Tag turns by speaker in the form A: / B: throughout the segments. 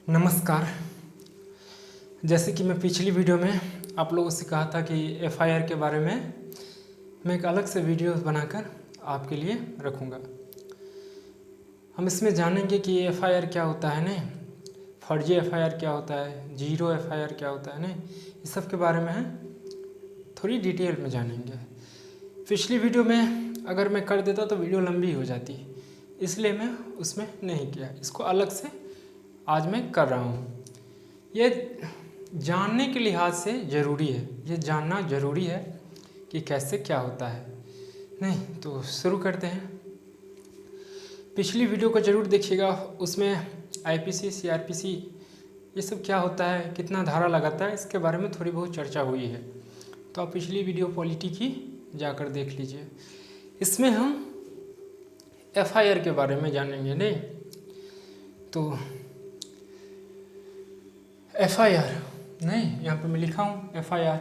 A: नमस्कार। जैसे कि मैं पिछली वीडियो में आप लोगों से कहा था कि एफआईआर के बारे में मैं एक अलग से वीडियो बनाकर आपके लिए रखूँगा। हम इसमें जानेंगे कि एफआईआर क्या होता है नहीं, फर्जी एफआईआर क्या होता है, जीरो एफआईआर क्या होता है नहीं, इस सब के बारे में थोड़ी डिटेल में जानेंगे। पिछली वीडियो में अगर मैं कर देता तो वीडियो लंबी हो जाती, इसलिए मैं उसमें नहीं किया। इसको अलग से आज मैं कर रहा हूँ। ये जानने के लिहाज से ज़रूरी है, ये जानना ज़रूरी है कि कैसे क्या होता है नहीं। तो शुरू करते हैं। पिछली वीडियो को ज़रूर देखिएगा, उसमें आईपीसी सीआरपीसी ये सब क्या होता है, कितना धारा लगाता है, इसके बारे में थोड़ी बहुत चर्चा हुई है। तो आप पिछली वीडियो पॉलिटी की जाकर देख लीजिए। इसमें हम एफआईआर के बारे में जानेंगे नहीं। तो एफआईआर नहीं, यहाँ पे मैं लिखा हूँ एफआईआर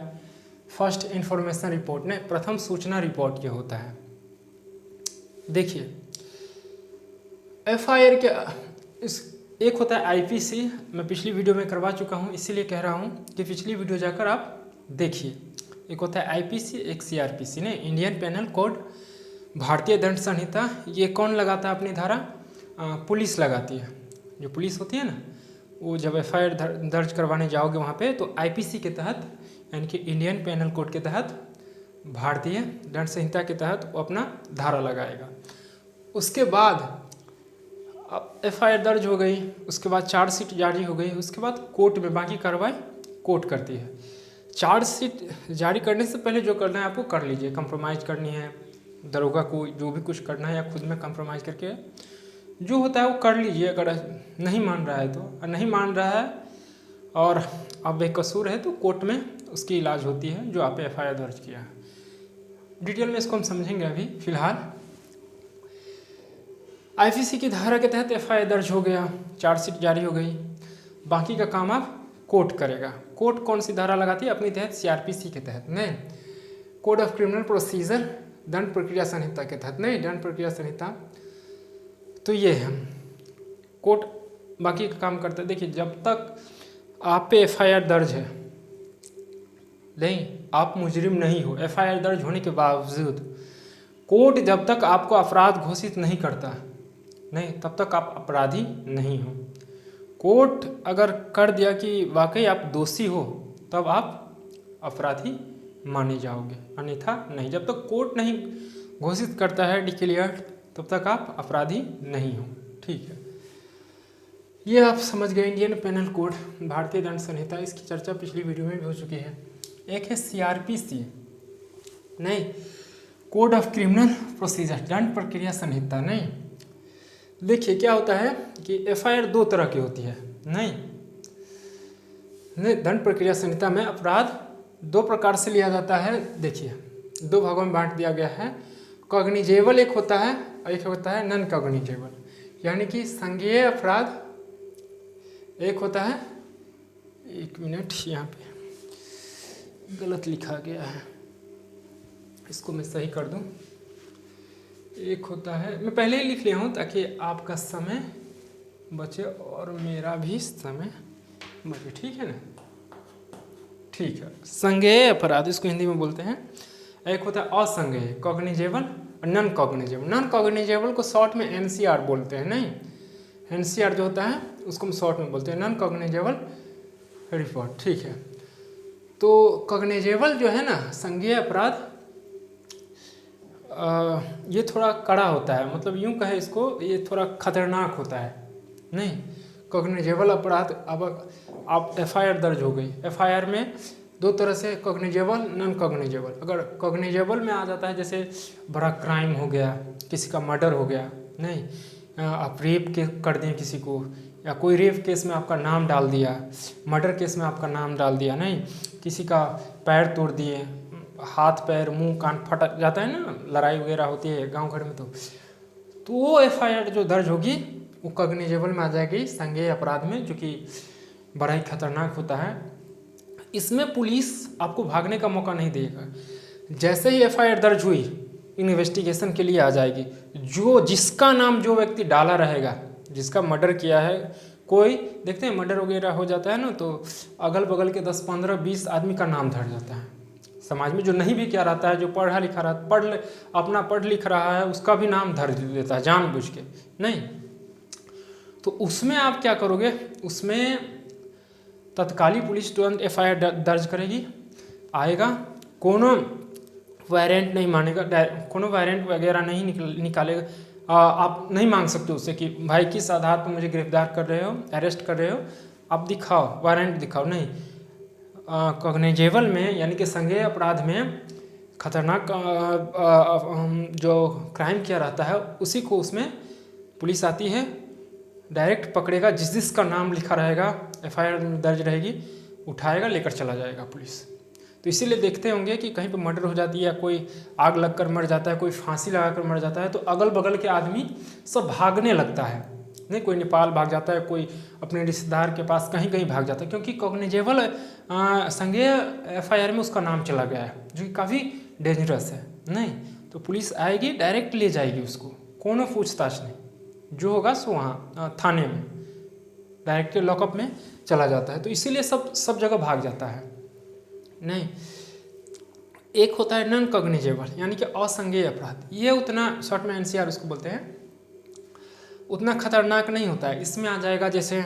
A: फर्स्ट इंफॉर्मेशन रिपोर्ट नहीं, प्रथम सूचना रिपोर्ट ये होता है। देखिए एफआईआर के इस एक होता है आईपीसी, मैं पिछली वीडियो में करवा चुका हूँ, इसीलिए कह रहा हूँ कि पिछली वीडियो जाकर आप देखिए। एक होता है आईपीसी, एक सीआरपीसी नहीं, इंडियन पेनल कोड, भारतीय दंड संहिता। ये कौन लगाता है अपनी धारा? पुलिस लगाती है। जो पुलिस होती है ना, वो जब एफआईआर दर्ज करवाने जाओगे वहाँ पे, तो आईपीसी के तहत यानी कि इंडियन पेनल कोड के तहत, भारतीय दंड संहिता के तहत वो अपना धारा लगाएगा। उसके बाद अब एफआईआर दर्ज हो गई, उसके बाद चार्जशीट जारी हो गई, उसके बाद कोर्ट में बाकी कार्रवाई कोर्ट करती है। चार्जशीट जारी करने से पहले जो करना है आपको कर लीजिए। कंप्रोमाइज़ करनी है दरोगा को, जो भी कुछ करना है, या खुद में कंप्रोमाइज़ करके जो होता है वो कर लीजिए। अगर नहीं मान रहा है तो, और नहीं मान रहा है और अब बेकसूर है तो कोर्ट में उसकी इलाज होती है जो आप एफआईआर दर्ज किया है। डिटेल में इसको हम समझेंगे। अभी फिलहाल आईपीसी की धारा के तहत एफआईआर दर्ज हो गया, चार्जशीट जारी हो गई, बाकी का काम अब कोर्ट करेगा। कोर्ट कौन सी धारा लगाती है? अपनी तहत सीआरपीसी के तहत नहीं, कोड ऑफ क्रिमिनल प्रोसीजर, दंड प्रक्रिया संहिता के तहत नहीं, दंड प्रक्रिया संहिता। तो ये है कोर्ट बाकी का काम करता है। देखिए जब तक आप पे एफआईआर दर्ज है नहीं, आप मुजरिम नहीं हो, एफआईआर दर्ज होने के बावजूद कोर्ट जब तक आपको अपराध घोषित नहीं करता नहीं, तब तक आप अपराधी नहीं हो। कोर्ट अगर कर दिया कि वाकई आप दोषी हो, तब आप अपराधी माने जाओगे, अन्यथा नहीं। जब तक कोर्ट नहीं घोषित करता है डिक्लेयर्ड, तब तक आप अपराधी नहीं हो। ठीक है, ये आप समझ गए। इंडियन पेनल कोड, भारतीय दंड संहिता, इसकी चर्चा पिछली वीडियो में भी हो चुकी है। एक है सीआरपीसी नहीं, कोड ऑफ क्रिमिनल प्रोसीजर, दंड प्रक्रिया संहिता नहीं। देखिए क्या होता है कि एफआईआर दो तरह की होती है नहीं, दंड प्रक्रिया संहिता में अपराध दो प्रकार से लिया जाता है। देखिए दो भागों में बांट दिया गया है। कॉग्निजेबल एक होता है और एक होता है नॉन कॉग्निजेबल, यानी कि संज्ञेय अपराध एक होता है। एक मिनट, यहाँ पे गलत लिखा गया है, इसको मैं सही कर दूं। एक होता है, मैं पहले ही लिख लिया हूँ ताकि आपका समय बचे और मेरा भी समय बचे। ठीक है ना? ठीक है। संज्ञेय अपराध इसको हिंदी में बोलते हैं। एक होता है असंज्ञेय, कॉग्निजेबल और नॉन कॉग्निजेबल। नॉन कॉग्निजेबल को शॉर्ट में एनसीआर बोलते हैं नहीं, एनसीआर जो होता है उसको हम शॉर्ट में बोलते हैं नॉन कॉग्निजेबल रिपोर्ट। ठीक है, तो कॉग्निजेबल जो है ना, संज्ञेय अपराध, ये थोड़ा कड़ा होता है, मतलब यूं कहे इसको, ये थोड़ा खतरनाक होता है नहीं। कॉग्निजेबल अपराध, अब आप एफआईआर दर्ज हो गई, एफआईआर में दो तरह से, कॉग्निजेबल, नॉन कॉग्निजेबल। अगर कॉग्निजेबल में आ जाता है, जैसे बड़ा क्राइम हो गया, किसी का मर्डर हो गया नहीं, आप रेप के कर दें किसी को, या कोई रेप केस में आपका नाम डाल दिया, मर्डर केस में आपका नाम डाल दिया नहीं, किसी का पैर तोड़ दिए, हाथ पैर मुंह कान फट जाता है ना, लड़ाई वगैरह होती है गांव घर में, तो वो एफआईआर जो दर्ज होगी वो कॉग्निजेबल में आ जाएगी, संज्ञेय अपराध में, जो कि बड़ा ही खतरनाक होता है। इसमें पुलिस आपको भागने का मौका नहीं देगा। जैसे ही एफआईआर दर्ज हुई, इन्वेस्टिगेशन के लिए आ जाएगी। जो जिसका नाम जो व्यक्ति डाला रहेगा, जिसका मर्डर किया है, कोई देखते हैं मर्डर वगैरह हो जाता है ना, तो अगल बगल के 10, 15, 20 आदमी का नाम धर जाता है। समाज में जो नहीं भी क्या रहता है, जो पढ़ा लिखा रहा अपना पढ़ लिख रहा है, उसका भी नाम धर देता है जानबूझ के। नहीं, तो उसमें आप क्या करोगे, उसमें तत्कालीन पुलिस तुरंत FIR दर्ज करेगी, आएगा, कोनो वारंट नहीं मानेगा, कोनो वारंट वगैरह नहीं निकालेगा। आप नहीं मांग सकते उससे कि भाई किस आधार पर मुझे गिरफ्तार कर रहे हो, अरेस्ट कर रहे हो, आप दिखाओ, वारंट दिखाओ। नहीं, कॉग्निजेबल में यानी कि संज्ञेय अपराध में खतरनाक जो क्राइम किया रहता है उसी को उसमें पुलिस आती है, डायरेक्ट पकड़ेगा, जिसका नाम लिखा रहेगा FIR दर्ज रहेगी, उठाएगा, लेकर चला जाएगा पुलिस। तो इसीलिए देखते होंगे कि कहीं पर मर्डर हो जाती है, या कोई आग लगकर मर जाता है, कोई फांसी लगाकर मर जाता है, तो अगल बगल के आदमी सब भागने लगता है। नहीं, कोई नेपाल भाग जाता है, कोई अपने रिश्तेदार के पास कहीं कहीं भाग जाता है, क्योंकि कॉग्निजेबल संज्ञेय FIR में उसका नाम चला गया है, जो कि काफ़ी डेंजरस है। नहीं, तो पुलिस आएगी, डायरेक्ट ले जाएगी उसको, कोनो पूछताछ नहीं, जो होगा सो वहाँ थाने में डायरेक्ट लॉकअप में चला जाता है। तो इसीलिए सब जगह भाग जाता है। नहीं, एक होता है नॉन कॉग्निजेबल यानी कि असंज्ञेय अपराध, ये उतना शॉर्ट में NCR उसको बोलते हैं, उतना खतरनाक नहीं होता है। इसमें आ जाएगा जैसे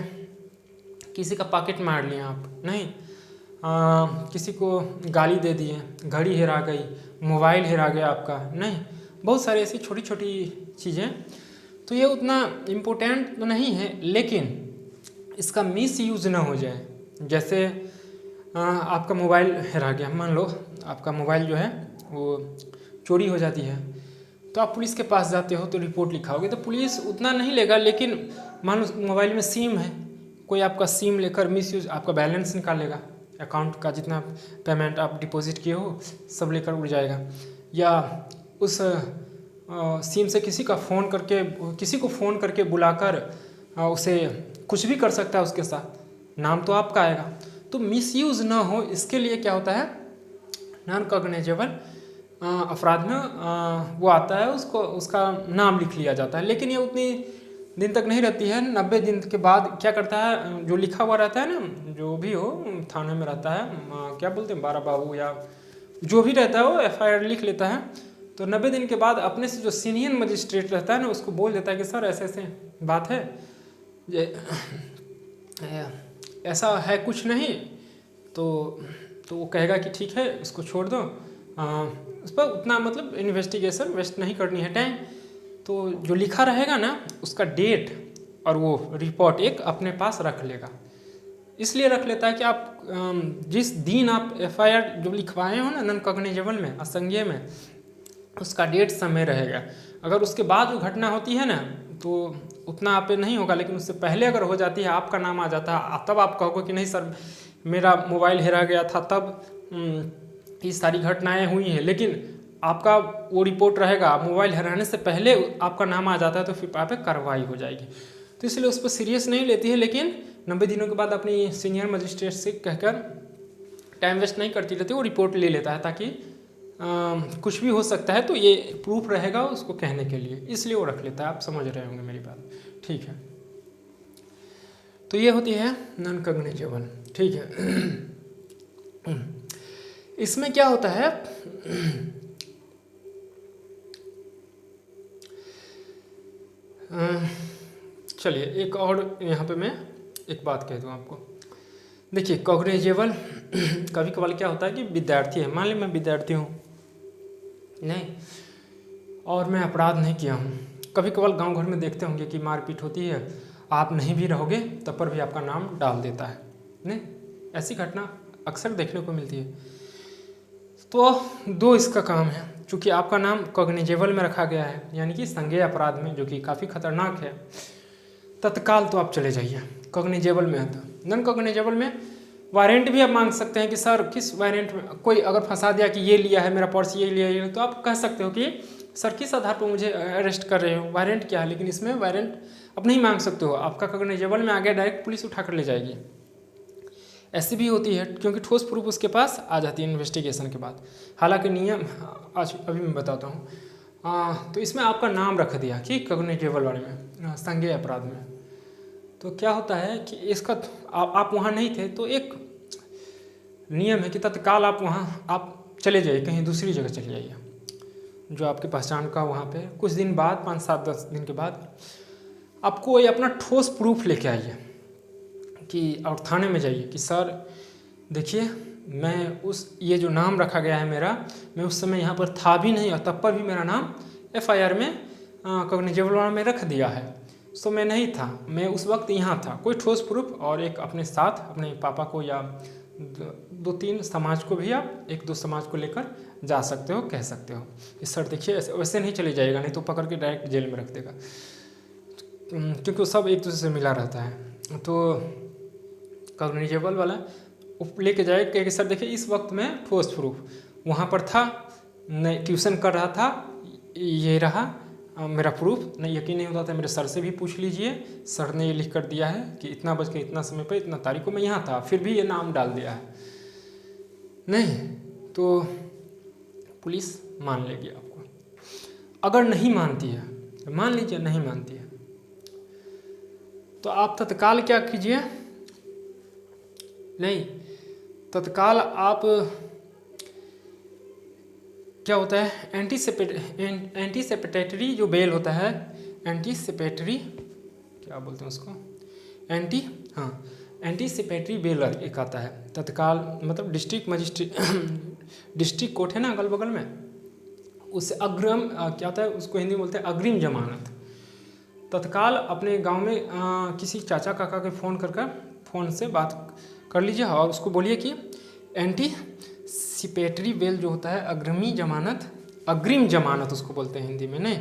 A: किसी का पॉकेट मार लिया आप, नहीं, किसी को गाली दे दिए, घड़ी हेरा गई, मोबाइल हेरा गया आपका, नहीं, बहुत सारी ऐसी छोटी छोटी चीज़ें। तो ये उतना इम्पोर्टेंट तो नहीं है, लेकिन इसका मिस यूज़ ना हो जाए। जैसे आपका मोबाइल हेरा गया, मान लो आपका मोबाइल जो है वो चोरी हो जाती है, तो आप पुलिस के पास जाते हो तो रिपोर्ट लिखाओगे, तो पुलिस उतना नहीं लेगा, लेकिन मान लो मोबाइल में सिम है, कोई आपका सिम लेकर मिसयूज, आपका बैलेंस निकालेगा, अकाउंट का जितना पेमेंट आप डिपॉजिट किए हो सब लेकर उड़ जाएगा। या उस सिम से किसी को फ़ोन करके बुलाकर उसे कुछ भी कर सकता है, उसके साथ नाम तो आपका आएगा। तो मिसयूज़ ना हो इसके लिए क्या होता है, नॉन कॉग्निजेबल अपराध में वो आता है, उसका नाम लिख लिया जाता है, लेकिन ये उतनी दिन तक नहीं रहती है। 90 दिन के बाद क्या करता है, जो लिखा हुआ रहता है ना, जो भी हो थाने में रहता है, क्या बोलते हैं, बारा बाबू या जो भी रहता है, वो FIR लिख लेता है। तो 90 दिन के बाद अपने से जो सीनियर मजिस्ट्रेट रहता है ना, उसको बोल देता है कि सर ऐसे ऐसे बात है, ऐसा है कुछ नहीं, तो वो कहेगा कि ठीक है इसको छोड़ दो, उस पर उतना मतलब इन्वेस्टिगेशन वेस्ट नहीं करनी है टाइम। तो जो लिखा रहेगा ना उसका डेट और वो रिपोर्ट एक अपने पास रख लेगा। इसलिए रख लेता है कि आप जिस दिन आप FIR जो लिखवाए हो ना नॉन कॉग्निजेबल में, असंज्ञेय में, उसका डेट समय रहेगा। अगर उसके बाद जो घटना होती है ना तो उतना आप पे नहीं होगा, लेकिन उससे पहले अगर हो जाती है, आपका नाम आ जाता है, तब आप कहोगे कि नहीं सर मेरा मोबाइल हेरा गया था, तब ये सारी घटनाएं हुई हैं, लेकिन आपका वो रिपोर्ट रहेगा, मोबाइल हेराने से पहले आपका नाम आ जाता है, तो फिर आप पे कार्रवाई हो जाएगी। तो इसलिए उस पर सीरियस नहीं लेती है, लेकिन 90 दिनों के बाद अपनी सीनियर मजिस्ट्रेट से कहकर टाइम वेस्ट नहीं करती रहती, वो रिपोर्ट ले लेता है, ताकि कुछ भी हो सकता है तो ये प्रूफ रहेगा उसको कहने के लिए, इसलिए वो रख लेता है। आप समझ रहे होंगे मेरी बात, ठीक है। तो ये होती है नॉन कॉग्निजेबल, ठीक है। इसमें क्या होता है, चलिए एक और यहाँ पे मैं एक बात कह दूँ आपको। देखिए कॉग्निजेबल कभी कभार क्या होता है कि विद्यार्थी है, मान लीजिए मैं विद्यार्थी हूँ नहीं, और मैं अपराध नहीं किया हूँ। कभी कभार गांव घर में देखते होंगे कि मारपीट होती है, आप नहीं भी रहोगे तब पर भी आपका नाम डाल देता है, नहीं, ऐसी घटना अक्सर देखने को मिलती है। तो दो इसका काम है, चूँकि आपका नाम कॉग्निजेबल में रखा गया है, यानी कि संज्ञेय अपराध में, जो कि काफ़ी खतरनाक है, तत्काल तो आप चले जाइए। कॉग्निजेबल में है, तो नॉन कॉग्निजेबल में वारंट भी आप मांग सकते हैं कि सर किस वारंट में, कोई अगर फंसा दिया कि ये लिया है मेरा पर्स, ये लिया है, तो आप कह सकते हो कि सर किस आधार पर मुझे अरेस्ट कर रहे हो, वारंट क्या है। लेकिन इसमें वारंट आप नहीं मांग सकते हो, आपका कॉग्निजेबल में आ गया, डायरेक्ट पुलिस उठा कर ले जाएगी। ऐसी भी होती है, क्योंकि ठोस प्रूफ उसके पास आ जाती है इन्वेस्टिगेशन के बाद। हालांकि नियम आज अभी मैं बताता हूँ। तो इसमें आपका नाम रख दिया कि कॉग्निजेबल वाले में, संज्ञेय अपराध में, तो क्या होता है कि इसका आप वहाँ नहीं थे तो एक नियम है कि तत्काल आप वहाँ आप चले जाइए, कहीं दूसरी जगह चले जाइए जो आपके पहचान का। वहाँ पे कुछ दिन बाद 5-7-10 दिन के बाद आपको ये अपना ठोस प्रूफ लेके आइए कि, और थाने में जाइए कि सर देखिए मैं ये जो नाम रखा गया है मेरा, मैं उस समय यहाँ पर था भी नहीं और तब पर भी मेरा नाम FIR में कॉग्निजेबल में रख दिया है। सो मैं नहीं था, मैं उस वक्त यहाँ था। कोई ठोस प्रूफ और एक अपने साथ अपने पापा को या 2-3 समाज को भी आप 1-2 समाज को लेकर जा सकते हो, कह सकते हो कि सर देखिए वैसे नहीं चले जाएगा, नहीं तो पकड़ के डायरेक्ट जेल में रख देगा, क्योंकि वो सब एक दूसरे से मिला रहता है। तो कॉग्निजेबल वाला लेके जाए कि सर देखिए इस वक्त में ठोस प्रूफ वहाँ पर था, नहीं ट्यूशन कर रहा था, ये रहा मेरा प्रूफ। नहीं यकीन नहीं होता था मेरे सर से भी पूछ लीजिए, सर ने ये लिख कर दिया है कि इतना बज के इतना समय पर इतना तारीख को मैं यहाँ था, फिर भी ये नाम डाल दिया है। नहीं तो पुलिस मान लेगी आपको। अगर नहीं मानती है, मान लीजिए नहीं मानती है, तो आप तत्काल क्या कीजिए, नहीं तत्काल आप क्या होता है एंटीसिपेटरी जो बेल होता है, एंटीसिपेटरी क्या बोलते हैं उसको, एंटीसिपेटरी बेल एक आता है तत्काल, मतलब डिस्ट्रिक्ट मजिस्ट्रेट डिस्ट्रिक्ट कोर्ट है ना अगल बगल में, उससे अग्रिम क्या होता है उसको हिंदी में बोलते हैं अग्रिम जमानत। तत्काल अपने गांव में किसी चाचा काका के फ़ोन से बात कर लीजिए और उसको बोलिए कि एंटीसिपेटरी बेल जो होता है अग्रिम जमानत उसको बोलते हैं हिंदी में, नहीं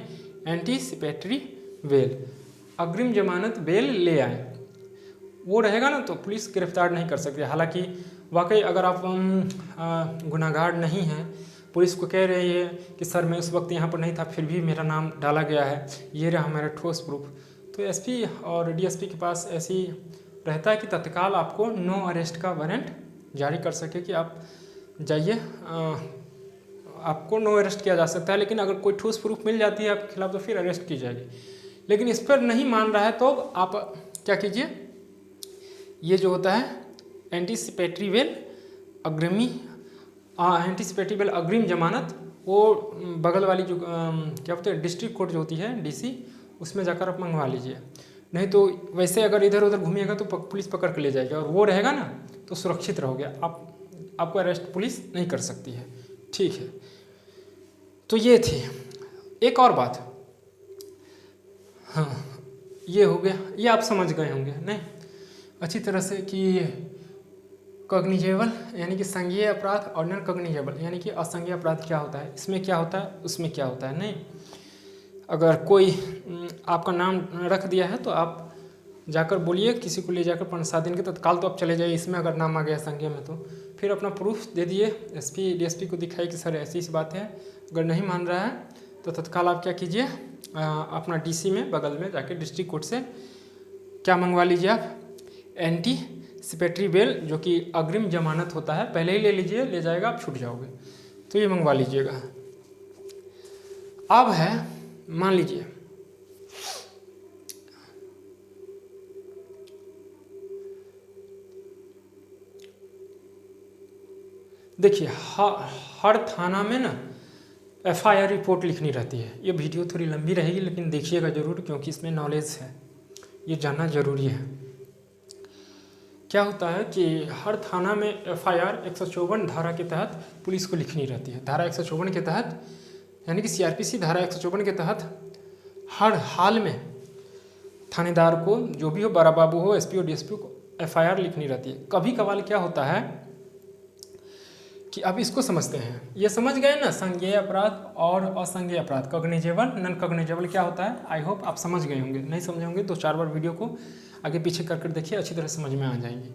A: एंटीसिपेटरी बेल, अग्रिम जमानत बेल ले आए। वो रहेगा ना तो पुलिस गिरफ्तार नहीं कर सकती। हालांकि वाकई अगर आप गुनाहगार नहीं हैं, पुलिस को कह रही है कि सर मैं उस वक्त यहाँ पर नहीं था फिर भी मेरा नाम डाला गया है, ये रहा मेरा ठोस प्रूफ, तो SP और DSP के पास ऐसी रहता है कि तत्काल आपको नो अरेस्ट का वारंट जारी कर सके कि आप जाइए, आपको नो अरेस्ट किया जा सकता है। लेकिन अगर कोई ठोस प्रूफ मिल जाती है आपके खिलाफ तो फिर अरेस्ट की जाएगी। लेकिन इस पर नहीं मान रहा है तो आप क्या कीजिए, ये जो होता है एंटीसिपेटरी बेल अग्रिम जमानत, वो बगल वाली जो क्या बोलते हैं डिस्ट्रिक्ट कोर्ट जो होती है DC, उसमें जाकर आप मंगवा लीजिए। नहीं तो वैसे अगर इधर उधर घूमिएगा तो पुलिस पकड़ के ले जाएगी, और वो रहेगा ना तो सुरक्षित रहोगे, आपको अरेस्ट पुलिस नहीं कर सकती है। ठीक है, तो ये थी एक और बात। हाँ ये हो गया, ये आप समझ गए होंगे नहीं अच्छी तरह से कि कॉग्निजेबल यानी कि संज्ञेय अपराध और नॉन कॉग्निजेबल यानी कि असंज्ञेय अपराध क्या होता है, इसमें क्या होता है उसमें क्या होता है। नहीं अगर कोई आपका नाम रख दिया है तो आप जाकर बोलिए किसी को ले जाकर 5-7 दिन के तत्काल तो आप चले जाइए। इसमें अगर नाम आ गया संज्ञेय में तो फिर अपना प्रूफ दे दिए SP DSP को दिखाइए कि सर ऐसी बात है। अगर नहीं मान रहा है तो तत्काल आप क्या कीजिए, अपना DC में बगल में जाके डिस्ट्रिक्ट कोर्ट से क्या मंगवा लीजिए आप, एंटीसिपेटरी बेल जो कि अग्रिम जमानत होता है, पहले ही ले लीजिए, ले जाएगा आप छूट जाओगे, तो ये मंगवा लीजिएगा। अब है मान लीजिए देखिए हर थाना में ना FIR रिपोर्ट लिखनी रहती है। ये वीडियो थोड़ी लंबी रहेगी लेकिन देखिएगा ज़रूर, क्योंकि इसमें नॉलेज है, ये जानना ज़रूरी है। क्या होता है कि हर थाना में FIR 154 धारा के तहत पुलिस को लिखनी रहती है। धारा 154 के तहत यानी कि CRPC धारा 154 के तहत हर हाल में थानेदार को, जो भी हो, बड़ा बाबू हो, SP और DSP को FIR लिखनी रहती है। कभी कभार क्या होता है कि अब इसको समझते हैं, ये समझ गए ना संज्ञेय अपराध और असंज्ञेय अपराध, कॉग्निजेबल नॉन कॉग्निजेबल क्या होता है। आई होप आप समझ गए होंगे, नहीं समझे होंगे 2-4 बार वीडियो को आगे पीछे कर देखिए, अच्छी तरह समझ में आ जाएंगी।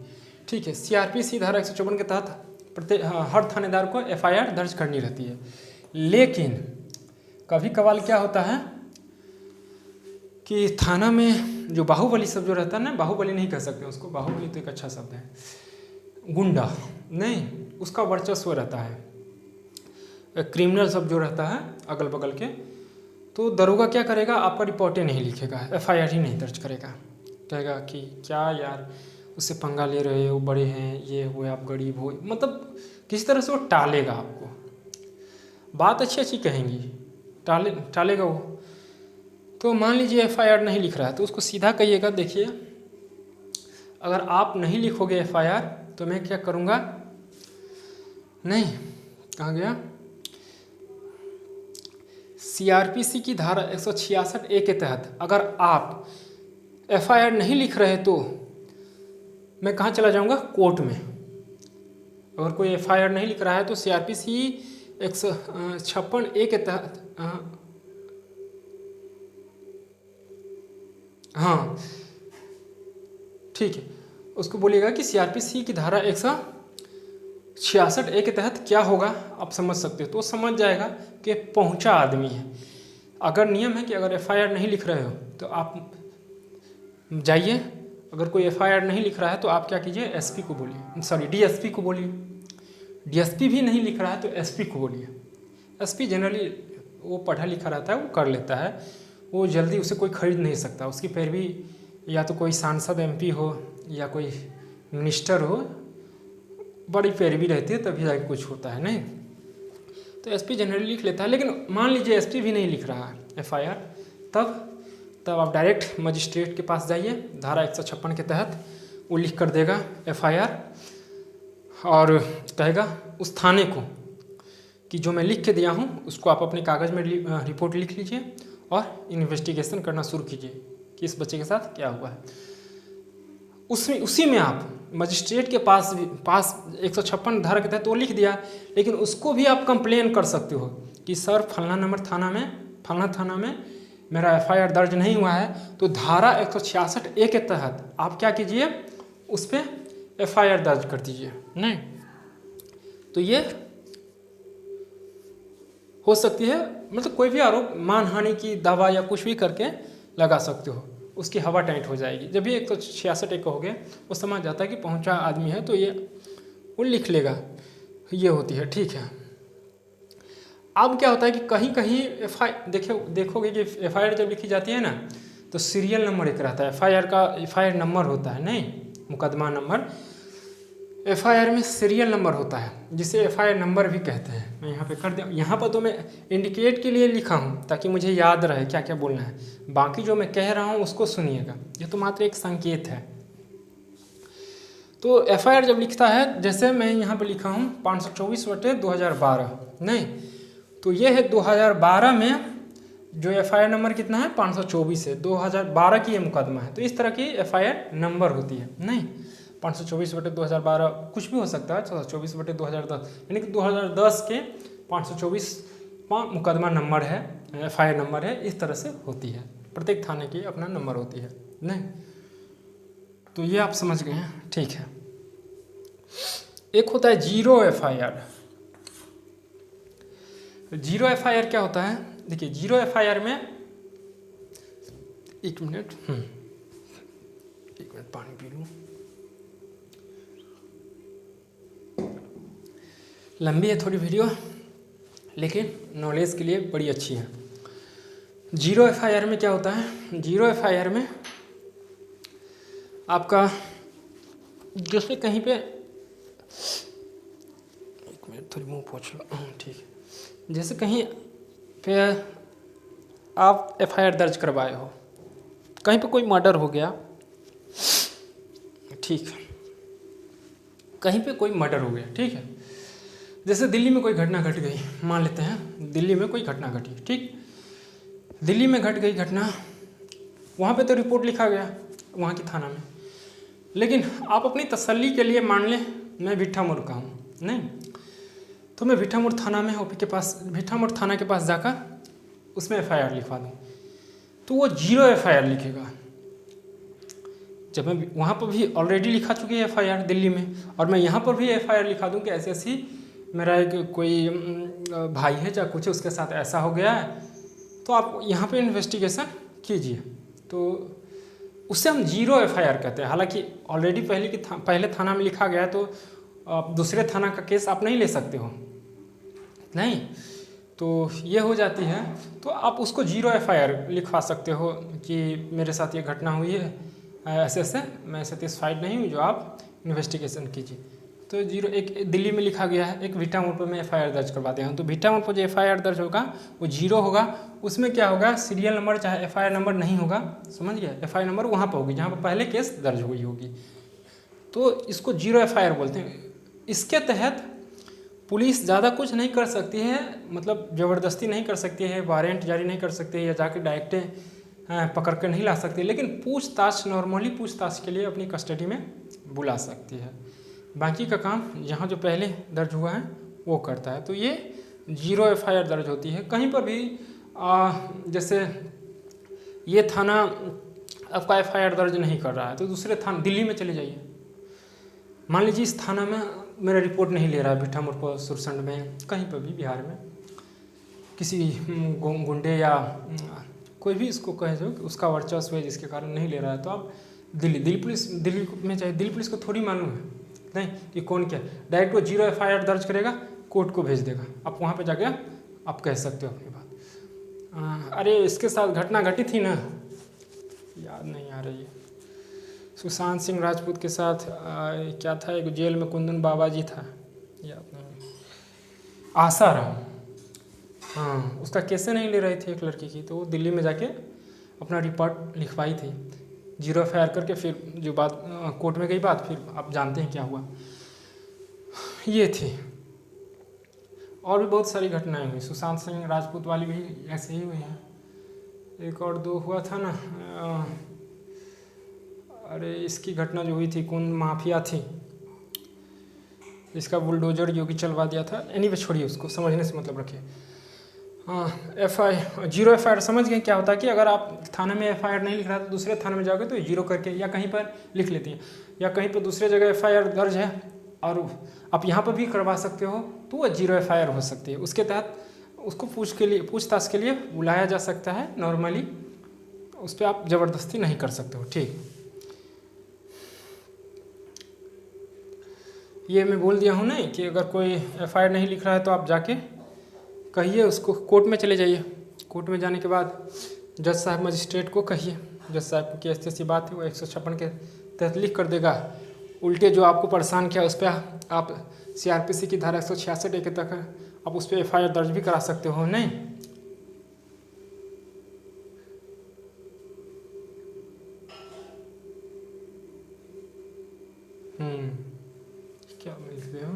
A: ठीक है, CRPC धारा 154 के तहत हर थानेदार को FIR दर्ज करनी रहती है। लेकिन कभी कभार क्या होता है कि थाना में जो बाहुबली सब जो रहता है ना, बाहुबली नहीं कह सकते उसको, बाहुबली तो एक अच्छा शब्द है, गुंडा नहीं, उसका वर्चस्व रहता है। क्रिमिनल सब जो रहता है अगल बगल के, तो दरोगा क्या करेगा, आपका रिपोर्टें नहीं लिखेगा, FIR ही नहीं दर्ज करेगा। कहेगा कि क्या यार उससे पंगा ले रहे हो, बड़े हैं, ये हुए, आप गरीब हो, मतलब किसी तरह से वो टालेगा आपको। बात अच्छी अच्छी कहेंगी, टालेगा वो। तो मान लीजिए FIR नहीं लिख रहा है तो उसको सीधा कहिएगा, देखिए अगर आप नहीं लिखोगे FIR तो मैं क्या करूँगा, नहीं कहाँ गया, CRPC की धारा 166A के तहत अगर आप FIR नहीं लिख रहे तो मैं कहाँ चला जाऊँगा, कोर्ट में। अगर कोई FIR नहीं लिख रहा है तो CRPC 156A के तहत, हाँ ठीक है, उसको बोलिएगा कि CRPC की धारा 166A के तहत क्या होगा आप समझ सकते हो, तो समझ जाएगा कि पहुंचा आदमी है। अगर नियम है कि अगर FIR नहीं लिख रहे हो तो आप जाइए, अगर कोई FIR नहीं लिख रहा है तो आप क्या कीजिए, SP को बोलिए, सॉरी DSP को बोलिए। DSP भी नहीं लिख रहा है तो SP को बोलिए। SP जनरली वो पढ़ा लिखा रहता है, वो कर लेता है, वो जल्दी उसे कोई खरीद नहीं सकता, उसकी पैरवी या तो कोई सांसद MP हो या कोई मिनिस्टर हो, बड़ी पैरवी रहती है तभी जाके कुछ होता है, नहीं तो SP जनरली लिख लेता है। लेकिन मान लीजिए SP भी नहीं लिख रहा है FIR, तब आप डायरेक्ट मजिस्ट्रेट के पास जाइए, धारा 156 के तहत वो लिख कर देगा FIR और कहेगा उस थाने को कि जो मैं लिख के दिया हूँ उसको आप अपने कागज़ में रिपोर्ट लिख लीजिए और इन्वेस्टिगेशन करना शुरू कीजिए कि इस बच्चे के साथ क्या हुआ है। उसी में आप मजिस्ट्रेट के पास 156 धारा के तहत वो लिख दिया, लेकिन उसको भी आप कंप्लेन कर सकते हो कि सर फलाना थाना में मेरा FIR दर्ज नहीं हुआ है, तो धारा 166A के तहत आप क्या कीजिए, उस पर FIR दर्ज कर दीजिए। नहीं तो ये हो सकती है, मतलब कोई भी आरोप मानहानि की दावा या कुछ भी करके लगा सकते हो, उसकी हवा टाइट हो जाएगी। जब भी 166A का हो गया वो समझ जाता है कि पहुंचा आदमी है तो ये वो लिख लेगा, ये होती है, ठीक है। अब क्या होता है कि कहीं देखोगे कि FIR जब लिखी जाती है ना तो सीरियल नंबर एक रहता है, FIR नंबर होता है, नहीं मुकदमा नंबर। FIR में सीरियल नंबर होता है जिसे FIR नंबर भी कहते हैं। मैं यहाँ पे कर दिया, यहाँ पर तो मैं इंडिकेट के लिए लिखा हूँ ताकि मुझे याद रहे क्या क्या बोलना है, बाकी जो मैं कह रहा हूँ उसको सुनिएगा, ये तो मात्र एक संकेत है। तो FIR जब लिखता है, जैसे मैं यहाँ पर लिखा हूँ 524/2012, नहीं तो ये है 2012 में जो FIR नंबर कितना है 524 है, 2012 की ये मुकदमा है, तो इस तरह की FIR नंबर होती है। नहीं 524/2012 कुछ भी हो सकता है, 624/2010, यानी कि 2010 के 524 मुकदमा नंबर है, FIR नंबर है, इस तरह से होती है। प्रत्येक थाने की अपना नंबर होती है, नहीं तो ये आप समझ गए हैं, ठीक है। एक होता है जीरो FIR। जीरो FIR क्या होता है, देखिए जीरो FIR में एक मिनट पानी पी लूँ, लंबी है थोड़ी वीडियो लेकिन नॉलेज के लिए बड़ी अच्छी है। जीरो FIR में क्या होता है, जीरो FIR में आपका जैसे कहीं पे, एक मिनट थोड़ी मुँह पोंछ लो, ठीक है, जैसे कहीं पे आप FIR दर्ज करवाए हो, कहीं पे कोई मर्डर हो गया, ठीक है, कहीं पे कोई मर्डर हो गया, ठीक है, जैसे दिल्ली में कोई घटना घट गई, मान लेते हैं दिल्ली में कोई घटना घटी, ठीक, दिल्ली में घट गई घटना, वहाँ पे तो रिपोर्ट लिखा गया वहाँ की थाना में, लेकिन आप अपनी तसल्ली के लिए मान लें मैं भिट्ठामुड़ का हूँ, नहीं तो मैं भिट्ठामुड़ थाना में OP के पास, भिट्ठामुड़ थाना के पास जाकर उसमें FIR लिखवा दूँ, तो वो जीरो FIR लिखेगा। जब मैं वहाँ पर भी ऑलरेडी लिखा चुकी है FIR दिल्ली में, और मैं यहाँ पर भी FIR लिखा दूँ कि ऐसे ऐसी मेरा एक कोई भाई है या कुछ है, उसके साथ ऐसा हो गया है, तो आप यहाँ पे इन्वेस्टिगेशन कीजिए, तो उससे हम जीरो FIR कहते हैं। हालांकि ऑलरेडी पहले थाना में लिखा गया है तो आप दूसरे थाना का केस आप नहीं ले सकते हो, नहीं तो ये हो जाती है, तो आप उसको जीरो FIR लिखवा सकते हो कि मेरे साथ ये घटना हुई है ऐसे ऐसे मैं सेटिस्फाइड नहीं हूँ, जो आप इन्वेस्टिगेशन कीजिए। तो 01 दिल्ली में लिखा गया है, एक भीटा मोड़ पर मैं FIR दर्ज करवाते हैं। तो भीटा मोड़ पर जो FIR दर्ज होगा वो 0 होगा। उसमें क्या होगा, सीरियल नंबर चाहे FIR नंबर नहीं होगा, समझ गया, FIR नंबर वहाँ पर होगी जहाँ पर पहले केस दर्ज हुई होगी, तो इसको 0 FIR बोलते हैं। इसके तहत पुलिस ज़्यादा कुछ नहीं कर सकती है, मतलब ज़बरदस्ती नहीं कर सकती है, वारंट जारी नहीं कर सकती है, या जाके डायरेक्ट पकड़ कर नहीं ला सकती, लेकिन पूछताछ, नॉर्मली पूछताछ के लिए अपनी कस्टडी में बुला सकती है। बाकी का काम यहाँ जो पहले दर्ज हुआ है वो करता है। तो ये 0 FIR दर्ज होती है। कहीं पर भी जैसे ये थाना आपका FIR दर्ज नहीं कर रहा है तो दूसरे थाना, दिल्ली में चले जाइए, मान लीजिए इस थाना में मेरा रिपोर्ट नहीं ले रहा है, भीटा मोड़ पर, सुरसंड में, कहीं पर भी बिहार में किसी गुंडे या कोई भी इसको कहे जो कि उसका वर्चस्व है जिसके कारण नहीं ले रहा है, तो आप दिल्ली पुलिस, दिल्ली में चाहिए, दिल्ली पुलिस को थोड़ी मालूम है नहीं कि कौन क्या, डायरेक्ट वो 0 FIR दर्ज करेगा, कोर्ट को भेज देगा, आप वहाँ पे जाके आप कह सकते हो अपनी बात। अरे इसके साथ घटना घटी थी ना, याद नहीं आ रही है, सुशांत सिंह राजपूत के साथ क्या था, एक जेल में कुंदन बाबा जी था, याद नहीं, आसाराम, हाँ, उसका कैसे नहीं ले रही थी एक लड़की की, तो वो दिल्ली में जाके अपना रिपोर्ट लिखवाई थी, 0 FIR करके, फिर जो बात कोर्ट में गई बात, फिर आप जानते हैं क्या हुआ। ये थी, और भी बहुत सारी घटनाएं हुई, सुशांत सिंह राजपूत वाली भी ऐसे ही हुई हैं, एक और दो हुआ था ना, अरे इसकी घटना जो हुई थी, कौन माफिया थी जिसका बुलडोजर योगी चलवा दिया था, एनीवे छोड़िए उसको, समझने से मतलब रखिए। हाँ, 0 FIR समझ गए क्या होता है कि अगर आप थाने में FIR नहीं लिख रहा तो दूसरे थाने में जाओगे तो 0 करके या कहीं पर लिख लेती हैं, या कहीं पर दूसरे जगह FIR दर्ज है और आप यहाँ पर भी करवा सकते हो तो वह 0 FIR हो सकती है। उसके तहत उसको पूछताछ के लिए बुलाया जा सकता है, नॉर्मली उस पर आप ज़बरदस्ती नहीं कर सकते हो। ठीक, ये मैं बोल दिया हूँ नहीं कि अगर कोई FIR नहीं लिख रहा है तो आप जाके कहिए उसको, कोर्ट में चले जाइए, कोर्ट में जाने के बाद जज साहब मजिस्ट्रेट को कहिए, जज साहब की ऐसी ऐसी बात है, वो 156 के तहत लिख कर देगा। उल्टे जो आपको परेशान किया उस पर आप CRPC की धारा 166 के तक आप उस पर FIR दर्ज भी करा सकते हो। नहीं, क्या मैं लिख रहे हो,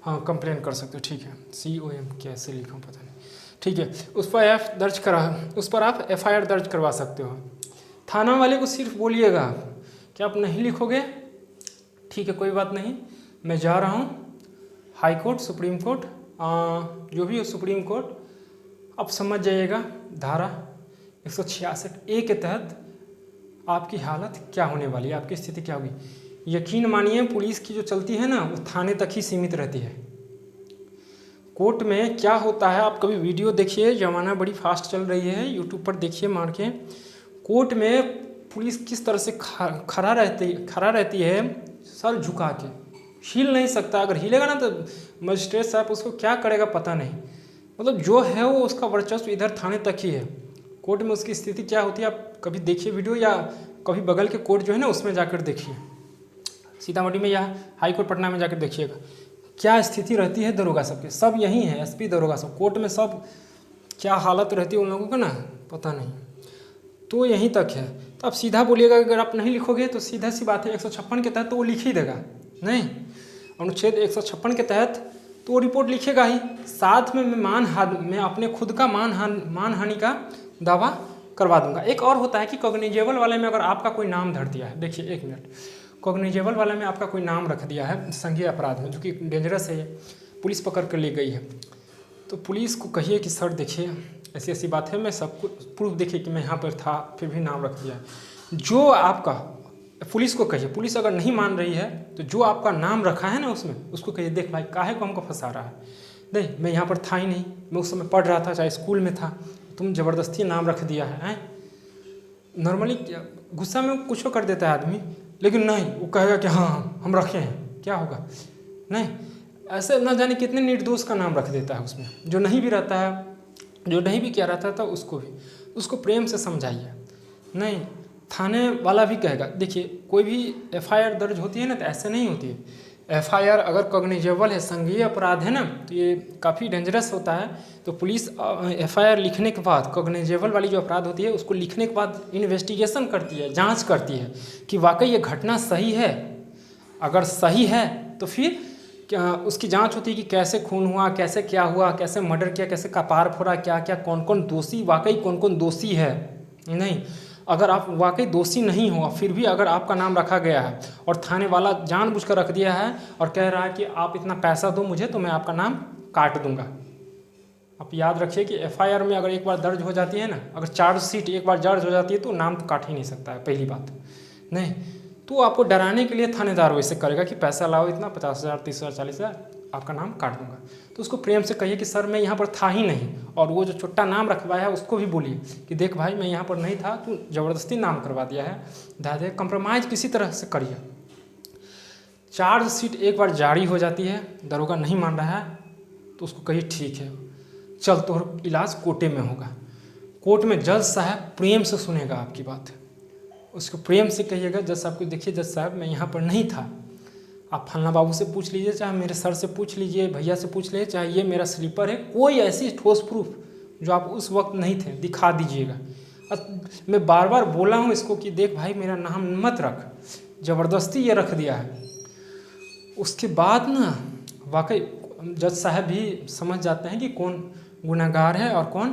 A: हाँ कंप्लेन कर सकते हो, ठीक है, COM कैसे लिखा हूँ पता नहीं, ठीक है, उस पर आप FIR दर्ज करवा सकते हो। थाना वाले को सिर्फ बोलिएगा कि आप नहीं लिखोगे, ठीक है कोई बात नहीं, मैं जा रहा हूँ हाई कोर्ट, सुप्रीम कोर्ट, जो भी हो सुप्रीम कोर्ट, आप समझ जाइएगा धारा 166A के तहत आपकी हालत क्या होने वाली है, आपकी स्थिति क्या होगी। यकीन मानिए पुलिस की जो चलती है ना वो थाने तक ही सीमित रहती है। कोर्ट में क्या होता है, आप कभी वीडियो देखिए, ज़माना बड़ी फास्ट चल रही है, यूट्यूब पर देखिए मार के, कोर्ट में पुलिस किस तरह से खड़ा रहती है, सर झुका के, हिल नहीं सकता, अगर हिलेगा ना तो मजिस्ट्रेट साहब उसको क्या करेगा पता नहीं, मतलब जो है वो उसका वर्चस्व इधर थाने तक ही है। कोर्ट में उसकी स्थिति क्या होती है आप कभी देखिए वीडियो, या कभी बगल के कोर्ट जो है ना उसमें जाकर देखिए, सीतामढ़ी में या हाई कोर्ट पटना में जाकर देखिएगा क्या स्थिति रहती है दरोगा सबके, सब यही है, SP दरोगा सब, कोर्ट में सब क्या हालत रहती है उन लोगों का ना पता नहीं, तो यहीं तक है। तो आप सीधा बोलिएगा अगर आप नहीं लिखोगे तो सीधा सी बात है 156 के तहत तो वो लिख ही देगा, नहीं अनुच्छेद 156 के तहत तो वो रिपोर्ट लिखेगा ही, साथ में मैं अपने खुद का मानहानि का दावा करवा दूंगा। एक और होता है कि कॉग्निजेबल वाले में अगर आपका कोई नाम धर दिया है, देखिए एक मिनट, कॉग्निजेबल वाले में आपका कोई नाम रख दिया है संज्ञेय अपराध में, जो कि डेंजरस है, पुलिस पकड़ कर ले गई है, तो पुलिस को कहिए कि सर देखिए ऐसी ऐसी बात है, मैं सब कुछ प्रूफ देखिए कि मैं यहाँ पर था, फिर भी नाम रख दिया। जो आपका, पुलिस को कहिए, पुलिस अगर नहीं मान रही है तो जो आपका नाम रखा है ना उसमें, उसको कहिए देख भाई काहे को हमको फंसा रहा है, नहीं मैं यहाँ पर था ही नहीं, मैं उस समय पढ़ रहा था, चाहे स्कूल में था, तुम ज़बरदस्ती नाम रख दिया है। नॉर्मली गुस्सा में कुछ कर देता है आदमी, लेकिन नहीं, वो कहेगा कि हाँ हम रखे हैं, क्या होगा? नहीं, ऐसे ना जाने कितने निर्दोष का नाम रख देता है उसमें, जो नहीं भी रहता है, जो नहीं भी किया रहता था उसको भी। उसको प्रेम से समझाइए। नहीं, थाने वाला भी कहेगा, देखिए कोई भी एफआईआर दर्ज होती है ना, तो ऐसे नहीं होती है। एफआईआर अगर कॉग्निजेबल है, संज्ञेय अपराध है ना, तो ये काफ़ी डेंजरस होता है। तो पुलिस एफआईआर लिखने के बाद, कॉग्निजेबल वाली जो अपराध होती है उसको लिखने के बाद इन्वेस्टिगेशन करती है, जांच करती है कि वाकई ये घटना सही है। अगर सही है तो फिर क्या उसकी जांच होती है कि कैसे खून हुआ, कैसे क्या हुआ, कैसे मर्डर किया, कैसे कपार फोड़ा, क्या क्या, कौन कौन दोषी, वाकई कौन कौन दोषी है। नहीं, अगर आप वाकई दोषी नहीं हो फिर भी अगर आपका नाम रखा गया है और थाने वाला जानबूझकर रख दिया है और कह रहा है कि आप इतना पैसा दो मुझे तो मैं आपका नाम काट दूंगा। आप याद रखिए कि एफआईआर में अगर एक बार दर्ज हो जाती है ना, अगर चार्जशीट एक बार दर्ज हो जाती है तो नाम तो काट ही नहीं सकता है, पहली बात। नहीं, तो आपको डराने के लिए थानेदार वैसे करेगा कि पैसा लाओ इतना, 50,000, 30,000, 40,000, आपका नाम काट दूंगा। तो उसको प्रेम से कहिए कि सर मैं यहाँ पर था ही नहीं, और वो जो छोटा नाम रखवाया है उसको भी बोलिए कि देख भाई मैं यहाँ पर नहीं था, तू ज़बरदस्ती नाम करवा दिया है, दादा कंप्रोमाइज़ किसी तरह से करिए। चार्जशीट एक बार जारी हो जाती है, दरोगा नहीं मान रहा है तो उसको कहिए ठीक है चल तो इलाज कोर्टे में होगा। कोर्ट में जज साहब प्रेम से सुनेगा आपकी बात, उसको प्रेम से कहिएगा जज साहब को, देखिए जज साहब मैं यहाँ पर नहीं था, आप फलना बाबू से पूछ लीजिए, चाहे मेरे सर से पूछ लीजिए, भैया से पूछ लीजिए, चाहे ये मेरा स्लीपर है, कोई ऐसी ठोस प्रूफ जो आप उस वक्त नहीं थे दिखा दीजिएगा। मैं बार बार बोला हूँ इसको कि देख भाई मेरा नाम मत रख, ज़बरदस्ती ये रख दिया है। उसके बाद ना वाकई जज साहब भी समझ जाते हैं कि कौन गुनहगार है और कौन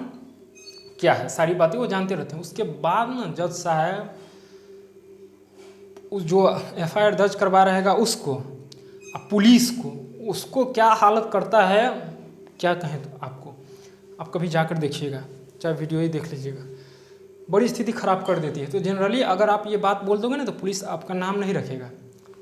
A: क्या है, सारी बातें वो जानते रहते हैं। उसके बाद ना जज साहब उस जो एफआईआर दर्ज करवा रहेगा उसको, पुलिस को, उसको क्या हालत करता है क्या कहें तो आपको, आप कभी जाकर देखिएगा, चाहे वीडियो ही देख लीजिएगा, बड़ी स्थिति ख़राब कर देती है। तो जनरली अगर आप ये बात बोल दोगे ना तो पुलिस आपका नाम नहीं रखेगा,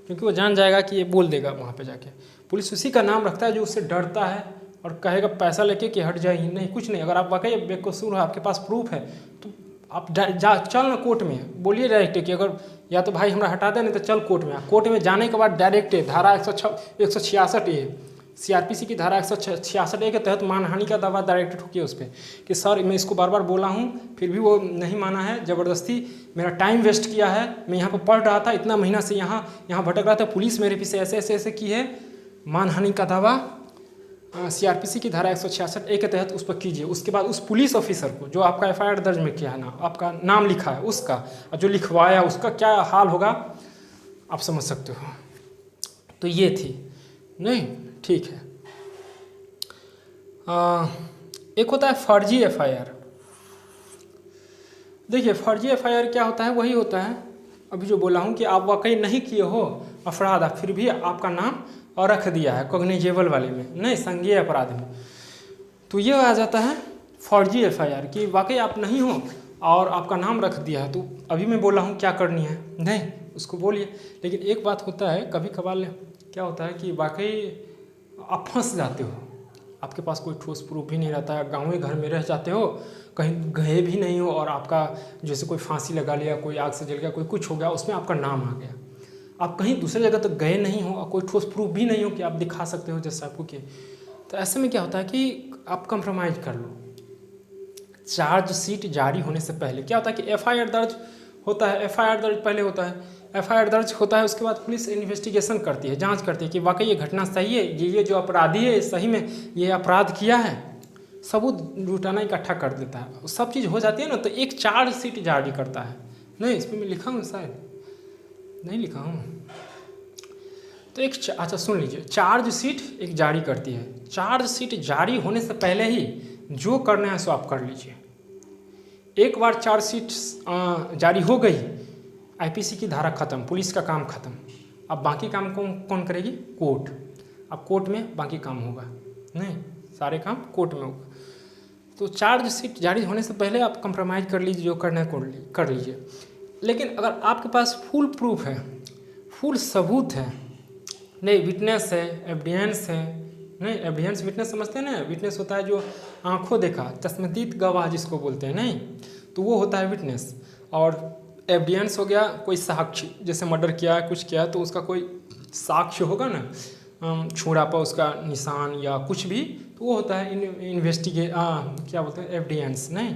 A: क्योंकि वो जान जाएगा कि ये बोल देगा वहाँ पे जाके। पुलिस उसी का नाम रखता है जो उससे डरता है और कहेगा पैसा लेके कि हट जाइए, नहीं कुछ नहीं। अगर आप वाकई बेकसूर हो, आपके पास प्रूफ है, तो आप चल ना कोर्ट में, बोलिए डायरेक्ट कि अगर या तो भाई हमरा हटा दे, नहीं तो चल कोर्ट में। कोर्ट में जाने के बाद डायरेक्ट धारा 166 ए सीआरपीसी की धारा 166 ए के तहत मानहानि का दावा डायरेक्ट ठोकिए उस पर कि सर मैं इसको बार बार बोला हूँ फिर भी वो नहीं माना है, ज़बरदस्ती मेरा टाइम वेस्ट किया है, मैं यहाँ पर पढ़ रहा था, इतना महीना से यहाँ भटक रहा था, पुलिस मेरे पीछे ऐसे ऐसे ऐसे की है, मानहानि का दावा सीआरपीसी की धारा 166 ए के तहत उस पर कीजिए। उसके बाद उस पुलिस ऑफिसर को जो आपका एफआईआर दर्ज में किया है ना, आपका नाम लिखा है उसका, और जो लिखवाया उसका क्या हाल होगा आप समझ सकते हो। तो ये थी नहीं, ठीक है। एक होता है फर्जी एफआईआर। देखिए फर्जी एफआईआर क्या होता है, वही होता है अभी जो बोला हूँ कि आप वाकई नहीं किए हो अपराध, फिर भी आपका नाम और रख दिया है कॉग्निजेबल वाले में, नहीं संज्ञेय अपराध में, तो ये आ जाता है फर्जी एफआईआर कि वाकई आप नहीं हो और आपका नाम रख दिया है। तो अभी मैं बोला हूँ क्या करनी है, नहीं उसको बोलिए। लेकिन एक बात होता है कभी कभार क्या होता है कि वाकई आप फंस जाते हो, आपके पास कोई ठोस प्रूफ भी नहीं रहता है, गाँव घर में रह जाते हो, कहीं गए भी नहीं हो और आपका जैसे कोई फांसी लगा लिया, कोई आग से जल गया, कोई कुछ हो गया, उसमें आपका नाम आ गया, आप कहीं दूसरी जगह तो गए नहीं हो और कोई ठोस प्रूफ भी नहीं हो कि आप दिखा सकते हो जैसे आपको कि, तो ऐसे में क्या होता है कि आप कंप्रोमाइज़ कर लो। चार्जशीट जारी होने से पहले क्या होता है कि एफआईआर दर्ज होता है, एफआईआर दर्ज पहले होता है, एफआईआर दर्ज होता है, उसके बाद पुलिस इन्वेस्टिगेशन करती है, जांच करती है कि वाकई ये घटना सही है, ये जो अपराधी है सही में ये अपराध किया है, सबूत जुटाना इकट्ठा कर देता है, सब चीज़ हो जाती है ना, तो एक चार्जशीट जारी करता है। नहीं इसमें मैं लिखा हूँ, शायद नहीं लिखा हूँ, तो एक अच्छा सुन लीजिए, चार्जशीट एक जारी करती है, चार्जशीट जारी होने से पहले ही जो करना है सो आप कर लीजिए। एक बार चार्जशीट जारी हो गई, आईपीसी की धारा खत्म, पुलिस का काम खत्म, अब बाकी काम कौन करेगी, कोर्ट। अब कोर्ट में बाकी काम होगा, नहीं सारे काम कोर्ट में होगा। तो चार्जशीट जारी होने से पहले आप कंप्रोमाइज़ कर लीजिए, जो करना है कर लीजिए। लेकिन अगर आपके पास फुल प्रूफ है, फुल सबूत है, नहीं विटनेस है, एविडेंस है, नहीं एविडेंस विटनेस समझते हैं ना, विटनेस होता है जो आंखों देखा, चश्मदीद गवाह जिसको बोलते हैं, नहीं तो वो होता है विटनेस। और एविडेंस हो गया कोई साक्ष्य, जैसे मर्डर किया है कुछ किया है तो उसका कोई साक्ष्य होगा ना, छुरा पर उसका निशान या कुछ भी, तो वो होता है क्या बोलते हैं एविडेंस, नहीं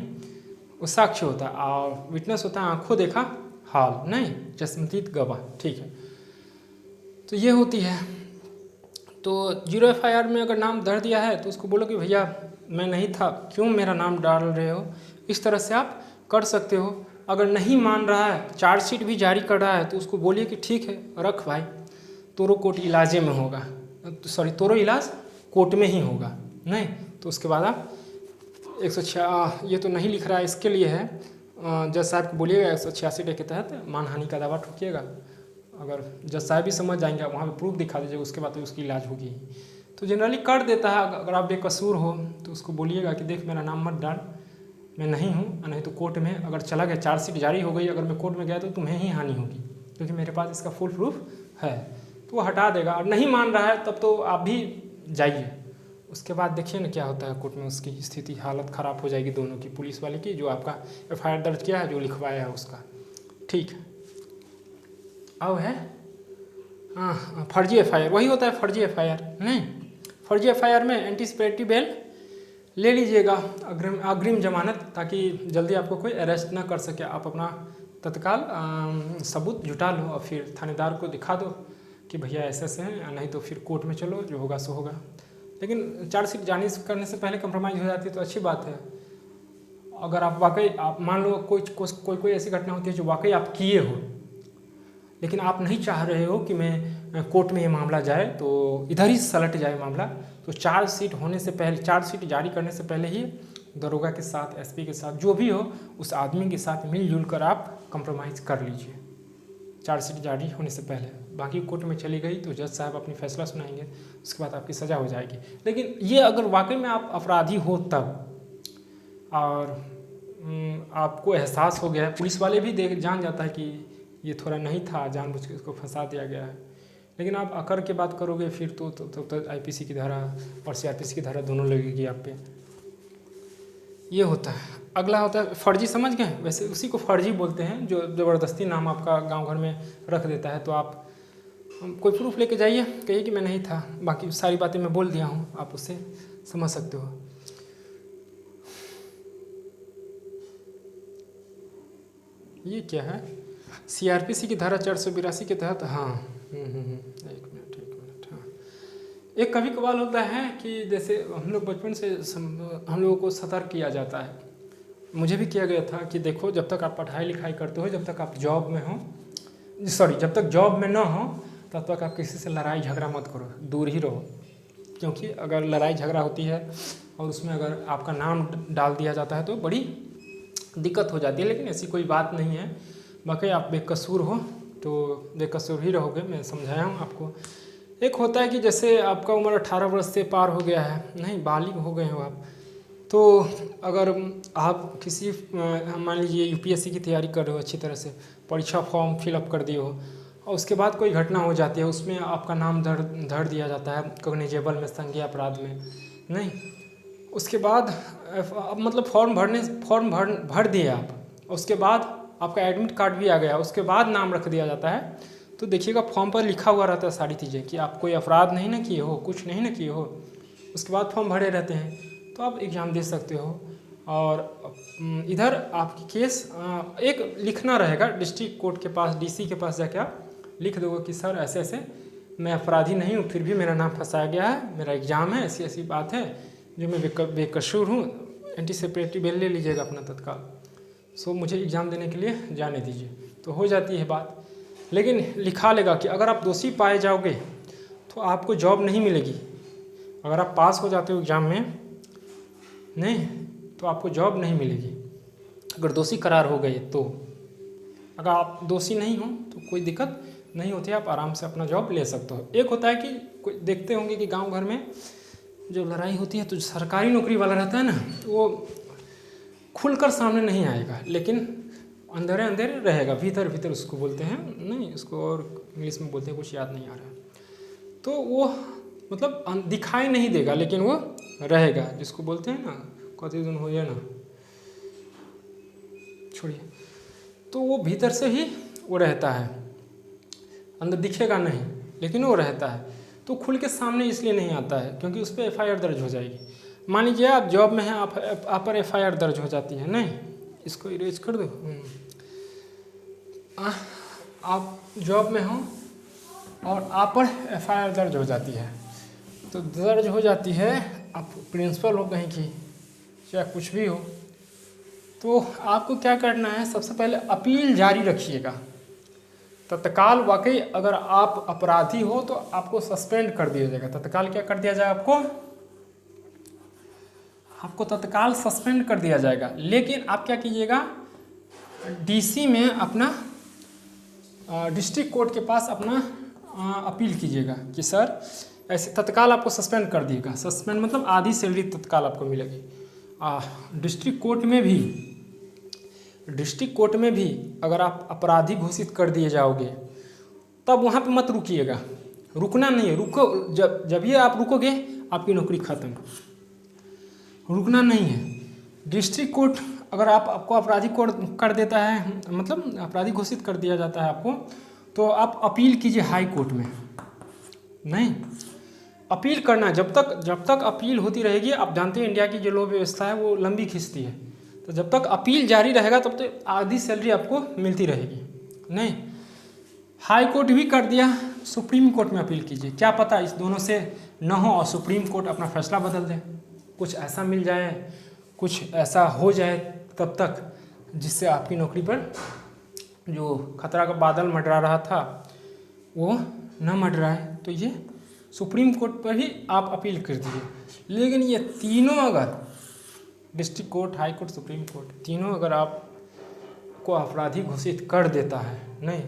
A: वो साक्ष्य होता है। और विटनेस होता है आंखों देखा हाल, नहीं चश्मदीद गवाह, ठीक है। तो ये होती है। तो 0 FIR में अगर नाम दर्ज दिया है तो उसको बोलो कि भैया मैं नहीं था, क्यों मेरा नाम डाल रहे हो, इस तरह से आप कर सकते हो। अगर नहीं मान रहा है, चार्जशीट भी जारी कर रहा है, तो उसको बोलिए कि ठीक है रख भाई, तोरो कोर्ट इलाजे में होगा, सॉरी तोरो इलाज कोर्ट में ही होगा, नहीं तो उसके बाद आप 106 ये तो नहीं लिख रहा है, इसके लिए है, जज साहब को बोलिएगा 186 के तहत मानहानि का दावा ठोकिएगा। अगर जज साहब भी समझ जाएंगे, आप वहाँ पे प्रूफ दिखा दीजिएगा, उसके बाद तो उसकी इलाज होगी। तो जनरली कर देता है। अगर आप बेकसूर हो तो उसको बोलिएगा कि देख मेरा नाम मत डाल, मैं नहीं हूँ, नहीं तो कोर्ट में अगर चला गया, चार्जशीट जारी हो गई, अगर मैं कोर्ट में गया तो तुम्हें ही हानि होगी, क्योंकि मेरे पास इसका फुल प्रूफ है। तो वो हटा देगा। और नहीं मान रहा है तब तो आप भी जाइए, उसके बाद देखिए ना क्या होता है कोर्ट में। उसकी स्थिति हालत ख़राब हो जाएगी दोनों की, पुलिस वाले की जो आपका FIR दर्ज किया है, जो लिखवाया है उसका, ठीक है। अब है फर्जी FIR, वही होता है फर्जी FIR, नहीं फर्जी FIR में एंटीसिपेटरी बेल ले लीजिएगा, अग्रिम जमानत, ताकि जल्दी आपको कोई अरेस्ट ना कर सके। आप अपना तत्काल सबूत जुटा लो और फिर थानेदार को दिखा दो कि भैया ऐसे ऐसे हैं, नहीं तो फिर कोर्ट में चलो, जो होगा सो होगा। लेकिन चार्जशीट जारी करने से पहले कंप्रोमाइज़ हो जाती है तो अच्छी बात है। अगर आप वाकई, आप मान लो कोई ऐसी घटना होती है जो वाकई आप किए हो, लेकिन आप नहीं चाह रहे हो कि मैं कोर्ट में ये मामला जाए, तो इधर ही सलट जाए मामला, तो चार्जशीट होने से पहले, चार्जशीट जारी करने से पहले ही दरोगा के साथ, SP के साथ, जो भी हो उस आदमी के साथ मिलजुल कर आप कंप्रोमाइज़ कर लीजिए चार्जशीट जारी होने से पहले। बाकी कोर्ट में चली गई तो जज साहब अपनी फैसला सुनाएंगे, उसके बाद आपकी सज़ा हो जाएगी। लेकिन ये अगर वाकई में आप अपराधी हो तब, और आपको एहसास हो गया है, पुलिस वाले भी जान जाता है कि ये थोड़ा नहीं था, जानबूझ के उसको फंसा दिया गया है, लेकिन आप अकर के बात करोगे फिर तो IPC की धारा और CRPC की धारा दोनों लगेगी आप पे। ये होता है। अगला होता है फर्जी, समझ गए, वैसे उसी को फर्जी बोलते हैं, जो ज़बरदस्ती नाम आपका गांव घर में रख देता है। तो आप कोई प्रूफ लेके जाइए, कहिए कि मैं नहीं था, बाकी सारी बातें मैं बोल दिया हूँ, आप उससे समझ सकते हो। ये क्या है, CRPC की धारा 482 के तहत, हाँ एक मिनट, हाँ एक कभी कभार होता है कि जैसे हम लोग बचपन से हम लोगों को सतर्क किया जाता है, मुझे भी किया गया था कि देखो जब तक आप पढ़ाई लिखाई करते हो, जब तक आप जॉब में हो, जब तक जॉब में ना हो तब तक आप किसी से लड़ाई झगड़ा मत करो, दूर ही रहो। क्योंकि अगर लड़ाई झगड़ा होती है और उसमें अगर आपका नाम डाल दिया जाता है तो बड़ी दिक्कत हो जाती है। लेकिन ऐसी कोई बात नहीं है, बाकी आप बेकसूर हो तो बेकसूर ही रहोगे, मैं समझाया हूँ आपको। एक होता है कि जैसे आपका उम्र 18 वर्ष से पार हो गया है, नहीं बालिग हो गए हो आप, तो अगर आप किसी मान लीजिए UPSC की तैयारी कर रहे हो, अच्छी तरह से परीक्षा फॉर्म फिलअप कर दिए हो, और उसके बाद कोई घटना हो जाती है, उसमें आपका नाम धर दिया जाता है कॉग्निजेबल में, संज्ञेय अपराध में, नहीं उसके बाद मतलब फॉर्म भर दिए आप, उसके बाद आपका एडमिट कार्ड भी आ गया, उसके बाद नाम रख दिया जाता है, तो देखिएगा फॉर्म पर लिखा हुआ रहता है सारी चीज़ें कि आप कोई अपराध नहीं ना किए हो, कुछ नहीं ना किए हो, उसके बाद फॉर्म भरे रहते हैं, तो आप एग्ज़ाम दे सकते हो। और इधर आपकी केस एक लिखना रहेगा डिस्ट्रिक्ट कोर्ट के पास, DC के पास जाके आप लिख दोगे कि सर ऐसे ऐसे मैं अपराधी नहीं हूँ, फिर भी मेरा नाम फंसाया गया है, मेरा एग्ज़ाम है, ऐसी ऐसी बात है, जो मैं बेकसूर हूँ, एंटीसिपेटरी बेल ले लीजिएगा अपना तत्काल, सो मुझे एग्ज़ाम देने के लिए जाने दीजिए, तो हो जाती है बात। लेकिन लिखा लेगा कि अगर आप दोषी पाए जाओगे तो आपको जॉब नहीं मिलेगी, अगर आप पास हो जाते हो एग्ज़ाम में, नहीं तो आपको जॉब नहीं मिलेगी अगर दोषी करार हो गए तो। अगर आप दोषी नहीं हो तो कोई दिक्कत नहीं होती, आप आराम से अपना जॉब ले सकते हो। एक होता है कि कोई देखते होंगे कि गांव घर में जो लड़ाई होती है तो सरकारी नौकरी वाला रहता है ना, तो वो खुलकर सामने नहीं आएगा, लेकिन अंधेरे अंधेरे रहेगा, भीतर भीतर उसको बोलते हैं, नहीं उसको और इंग्लिश में बोलते हैं, कुछ याद नहीं आ रहा, तो वो मतलब दिखाई नहीं देगा लेकिन वो रहेगा, जिसको बोलते हैं ना कति दिन हो जाए ना, छोड़िए। तो वो भीतर से ही वो रहता है, अंदर दिखेगा नहीं लेकिन वो रहता है। तो खुल के सामने इसलिए नहीं आता है क्योंकि उस पर FIR दर्ज हो जाएगी। मान लीजिए आप जॉब में हैं, आप पर FIR दर्ज हो जाती है, नहीं इसको इरेज कर दो। आप जॉब में हो और आप पर FIR दर्ज हो जाती है, तो दर्ज हो जाती है, आप प्रिंसिपल हो कहीं की चाहे कुछ भी हो, तो आपको क्या करना है, सबसे पहले अपील जारी रखिएगा। तत्काल वाकई अगर आप अपराधी हो तो आपको सस्पेंड कर दिया जाएगा। तत्काल क्या कर दिया जाएगा, आपको तत्काल सस्पेंड कर दिया जाएगा। लेकिन आप क्या कीजिएगा, DC में अपना डिस्ट्रिक्ट कोर्ट के पास अपना अपील कीजिएगा कि सर ऐसे तत्काल आपको सस्पेंड कर दिएगा। सस्पेंड मतलब आधी सैलरी तत्काल आपको मिलेगी। डिस्ट्रिक्ट कोर्ट में भी अगर आप अपराधी घोषित कर दिए जाओगे तब वहाँ पे मत रुकिएगा, रुकना नहीं है। रुको, जब ये आप रुकोगे आपकी नौकरी खत्म, रुकना नहीं है। डिस्ट्रिक्ट कोर्ट अगर आपको अपराधी कर देता है, मतलब अपराधी घोषित कर दिया जाता है आपको, तो आप अपील कीजिए हाई कोर्ट में। नहीं, अपील करना, जब तक अपील होती रहेगी, आप जानते हैं इंडिया की जो लॉ व्यवस्था है वो लंबी खींचती है, तो जब तक अपील जारी रहेगा तब तक आधी सैलरी आपको मिलती रहेगी। नहीं, हाई कोर्ट भी कर दिया, सुप्रीम कोर्ट में अपील कीजिए, क्या पता इस दोनों से न हो और सुप्रीम कोर्ट अपना फैसला बदल दे, कुछ ऐसा मिल जाए, कुछ ऐसा हो जाए तब तक जिससे आपकी नौकरी पर जो खतरा का बादल मंडरा रहा था वो न मंडराए। तो ये सुप्रीम कोर्ट पर ही आप अपील कर दीजिए। लेकिन ये तीनों अगर district court, high court, supreme court, तीनों अगर आपको अपराधी घोषित कर देता है, नहीं,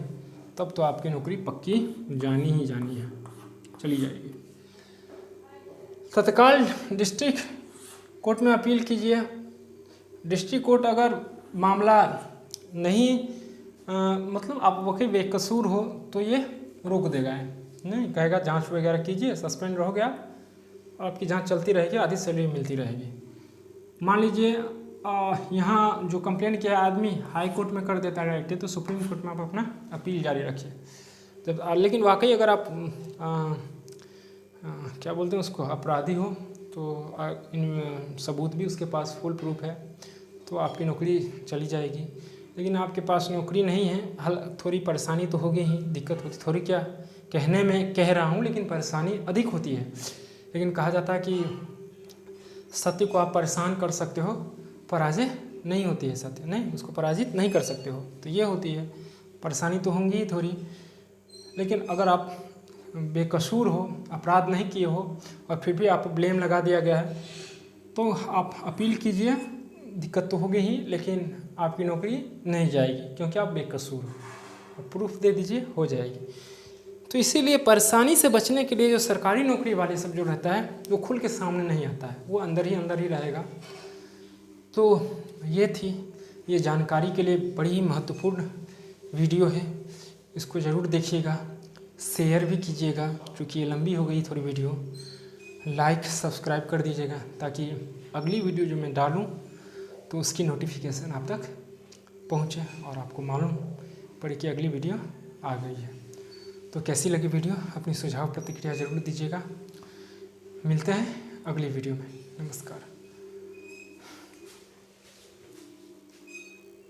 A: तब तो आपकी नौकरी पक्की जानी ही जानी है, चली जाएगी। तत्काल डिस्ट्रिक्ट कोर्ट में अपील कीजिए। डिस्ट्रिक्ट कोर्ट अगर मामला नहीं मतलब आप वही बेकसूर हो तो ये रोक देगा, नहीं कहेगा जांच वगैरह कीजिए, सस्पेंड रहोगे आप, आपकी जांच चलती रहेगी, आधी सैलरी मिलती रहेगी। मान लीजिए यहाँ जो कंप्लेन किया आदमी हाई कोर्ट में कर देता है डायरेक्ट, तो सुप्रीम कोर्ट में आप अपना अपील जारी रखिए। जब लेकिन वाकई अगर आप क्या बोलते हैं उसको, अपराधी हो, तो इन सबूत भी उसके पास फुल प्रूफ है, तो आपकी नौकरी चली जाएगी। लेकिन आपके पास नौकरी नहीं है, थोड़ी परेशानी तो होगी ही, दिक्कत होती, थोड़ी क्या कहने में कह रहा हूँ, लेकिन परेशानी अधिक होती है। लेकिन कहा जाता है कि सत्य को आप परेशान कर सकते हो, पराजय नहीं होती है सत्य, नहीं उसको पराजित नहीं कर सकते हो, तो ये होती है, परेशानी तो होंगी ही थोड़ी। लेकिन अगर आप बेकसूर हो, अपराध नहीं किए हो और फिर भी आप ब्लेम लगा दिया गया है, तो आप अपील कीजिए, दिक्कत तो होगी ही, लेकिन आपकी नौकरी नहीं जाएगी क्योंकि आप बेकसूर हो, प्रूफ दे दीजिए, हो जाएगी। तो इसीलिए परेशानी से बचने के लिए जो सरकारी नौकरी वाले सब जो रहता है वो खुल के सामने नहीं आता है, वो अंदर ही रहेगा। तो ये जानकारी के लिए बड़ी ही महत्वपूर्ण वीडियो है, इसको ज़रूर देखिएगा, शेयर भी कीजिएगा, क्योंकि ये लंबी हो गई थोड़ी वीडियो, लाइक सब्सक्राइब कर दीजिएगा ताकि अगली वीडियो जो मैं डालूँ तो उसकी नोटिफिकेशन आप तक पहुँचे और आपको मालूम पड़े कि अगली वीडियो आ गई है। तो कैसी लगी वीडियो, अपनी सुझाव प्रतिक्रिया ज़रूर दीजिएगा। मिलते हैं अगली वीडियो में, नमस्कार।